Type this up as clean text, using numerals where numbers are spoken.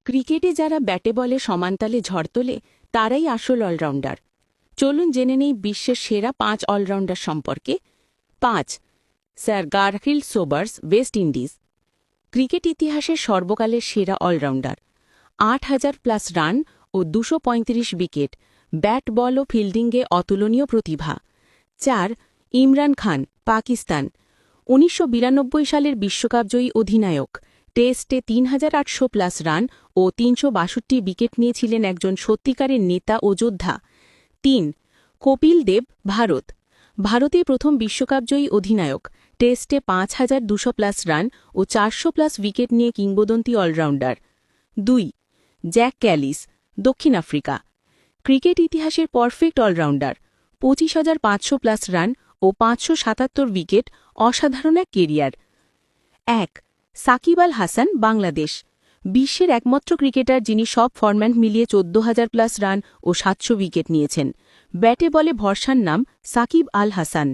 ক্রিকেটে যারা ব্যাটে বলে সমানতালে ঝড় তোলে তারাই আসল অলরাউন্ডার। চলুন জেনে নেই বিশ্বের সেরা ৫ অলরাউন্ডার সম্পর্কে। ৫. Sir Garfield Sobers, West Indies. Cricket ইতিহাসের সর্বকালের সেরা অলরাউন্ডার। ৮,০০০+ রান ও ২৩৫ উইকেট, ব্যাট বল ও ফিল্ডিংয়ে অতুলনীয় প্রতিভা। ৪. ইমরান খান, পাকিস্তান। ১৯৯২ সালের বিশ্বকাপজয়ী অধিনায়ক। টেস্টে ৩,৮০০+ রান ও ৩৬২ উইকেট নিয়েছিলেন একজন সত্যিকারের নেতা ও যোদ্ধা। ৩. কপিল দেব, ভারত। ভারতের প্রথম বিশ্বকাপজয়ী অধিনায়ক। টেস্টে ৫,২০০+ রান ও ৪০০+ উইকেট নিয়ে কিংবদন্তি অলরাউন্ডার। ২. জ্যাক ক্যালিস, দক্ষিণ আফ্রিকা। ক্রিকেট ইতিহাসের পারফেক্ট অলরাউন্ডার। ২৫,৫০০+ রান ও ৫৭৭ উইকেট, অসাধারণ এক কেরিয়ার। ১. সাকিব আল হাসান, বাংলাদেশ। বিশ্বের একমাত্র ক্রিকেটার যিনি সব ফরম্যাট মিলিয়ে ১৪,০০০+ রান ও ৭০০ উইকেট নিয়েছেন। ব্যাটে বলে ভরসার নাম সাকিব আল হাসান।